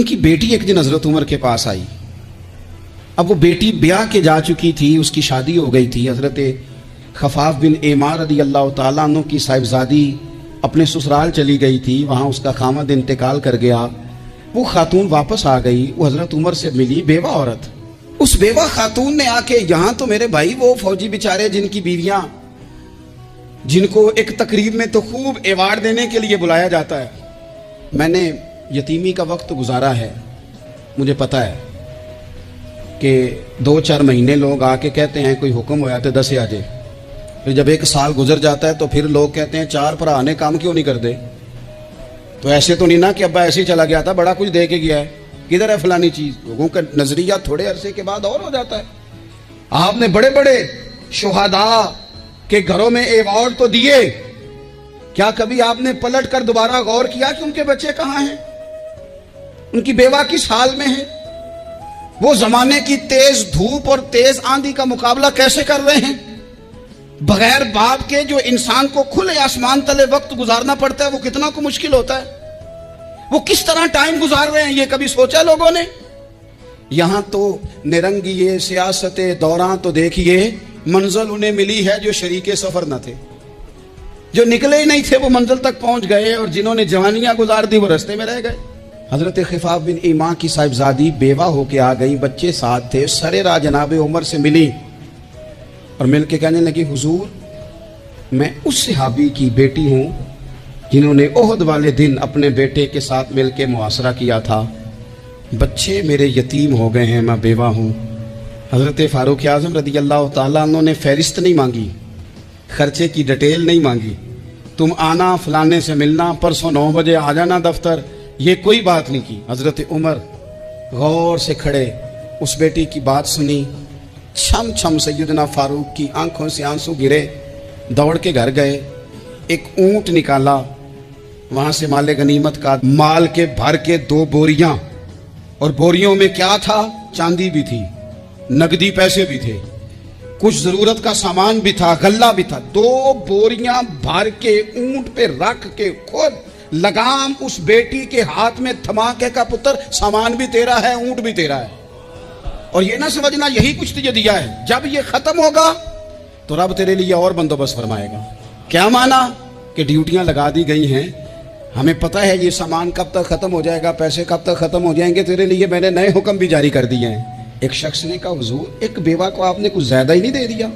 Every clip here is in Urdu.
ان کی بیٹی ایک دن حضرت عمر کے پاس آئی. اب وہ بیٹی بیاہ کے جا چکی تھی, اس کی شادی ہو گئی تھی. حضرت خفاف بن ایمار رضی اللہ تعالیٰ عنہ کی صاحبزادی اپنے سسرال چلی گئی تھی, وہاں اس کا خامد انتقال کر گیا. وہ خاتون واپس آ گئی, وہ حضرت عمر سے ملی, بیوہ عورت. اس بیوہ خاتون نے آ کے, یہاں تو میرے بھائی وہ فوجی بیچارے جن کی بیویاں, جن کو ایک تقریب میں تو خوب ایوارڈ دینے کے لیے بلایا جاتا ہے, میں نے یتیمی کا وقت گزارا ہے, مجھے پتہ ہے کہ 2-4 مہینے لوگ آ کے کہتے ہیں کوئی حکم ہوا تو 10 آ جائے, پھر جب 1 سال گزر جاتا ہے تو پھر لوگ کہتے ہیں 4 بھرا نے کام کیوں نہیں کر دے. تو ایسے تو نہیں نا کہ ابا ایسے ہی چلا گیا تھا, بڑا کچھ دے کے گیا ہے, کدھر ہے فلانی چیز. لوگوں کا نظریہ تھوڑے عرصے کے بعد اور ہو جاتا ہے. آپ نے بڑے بڑے شہداء کے گھروں میں ایوارڈ تو دیے, کیا کبھی آپ نے پلٹ کر دوبارہ غور کیا کہ ان کے بچے کہاں ہیں, ان کی بیوہ کس حال میں ہے, وہ زمانے کی تیز دھوپ اور تیز آندھی کا مقابلہ کیسے کر رہے ہیں. بغیر باپ کے جو انسان کو کھلے آسمان تلے وقت گزارنا پڑتا ہے وہ کتنا کو مشکل ہوتا ہے, وہ کس طرح ٹائم گزار رہے ہیں, یہ کبھی سوچا لوگوں نے. یہاں تو نرنگیے سیاست دوران تو دیکھیے منزل انہیں ملی ہے جو شریک سفر نہ تھے, جو نکلے ہی نہیں تھے وہ منزل تک پہنچ گئے, اور جنہوں نے جوانیاں گزار دی وہ رستے میں رہ گئے. حضرت خفاف بن ایمان کی صاحبزادی بیوہ ہو کے آ گئی, بچے ساتھ تھے. سرے راہ جناب عمر سے ملی اور مل کے کہنے لگی, حضور میں اس صحابی کی بیٹی ہوں جنہوں نے احد والے دن اپنے بیٹے کے ساتھ مل کے محاصرہ کیا تھا, بچے میرے یتیم ہو گئے ہیں, میں بیوہ ہوں. حضرت فاروق اعظم رضی اللہ تعالیٰ عنہ نے فہرست نہیں مانگی, خرچے کی ڈیٹیل نہیں مانگی, تم آنا فلانے سے ملنا, پرسوں 9 بجے آ جانا دفتر, یہ کوئی بات نہیں کی. حضرت عمر غور سے کھڑے, اس بیٹی کی بات سنی, چھم چھم سیدنا فاروق کی آنکھوں سے آنسو گرے, دوڑ کے گھر گئے, ایک اونٹ نکالا, وہاں سے مال غنیمت کا مال کے بھر کے 2 بوریاں, اور بوریوں میں کیا تھا, چاندی بھی تھی, نقدی پیسے بھی تھے, کچھ ضرورت کا سامان بھی تھا, غلہ بھی تھا. 2 بوریاں بھر کے اونٹ پہ رکھ کے خود لگام اس بیٹی کے ہاتھ میں تھما کے کا, پتر سامان بھی تیرا ہے, اونٹ بھی تیرا ہے, اور یہ نہ سمجھنا یہی کچھ تجھے دیا ہے, جب یہ ختم ہوگا تو رب تیرے لیے اور بندوبست فرمائے گا. کیا مانا کہ ڈیوٹیاں لگا دی گئی ہیں, ہمیں پتہ ہے یہ سامان کب تک ختم ہو جائے گا, پیسے کب تک ختم ہو جائیں گے, تیرے لیے میں نے نئے حکم بھی جاری کر دیے ہیں. ایک شخص نے کہا, حضور ایک بیوہ کو آپ نے کچھ زیادہ ہی نہیں دے دیا.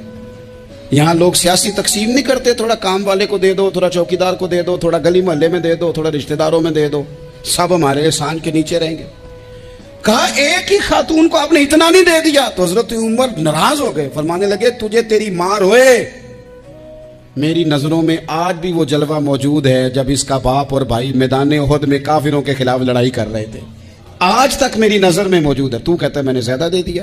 یہاں لوگ سیاسی تقسیم نہیں کرتے, تھوڑا کام والے کو دے دو, تھوڑا چوکیدار کو دے دو, تھوڑا گلی محلے میں دے دو, تھوڑا رشتہ داروں میں دے دو, سب ہمارے احسان کے نیچے رہیں گے. کہا ایک ہی خاتون کو آپ نے اتنا نہیں دے دیا. تو حضرت عمر ناراض ہو گئے, فرمانے لگے, تجھے تیری مار ہوئے, میری نظروں میں آج بھی وہ جلوہ موجود ہے جب اس کا باپ اور بھائی میدان احد میں کافروں کے خلاف لڑائی کر رہے تھے, آج تک میری نظر میں موجود ہے. تو کہتا ہے میں نے زیادہ دے دیا.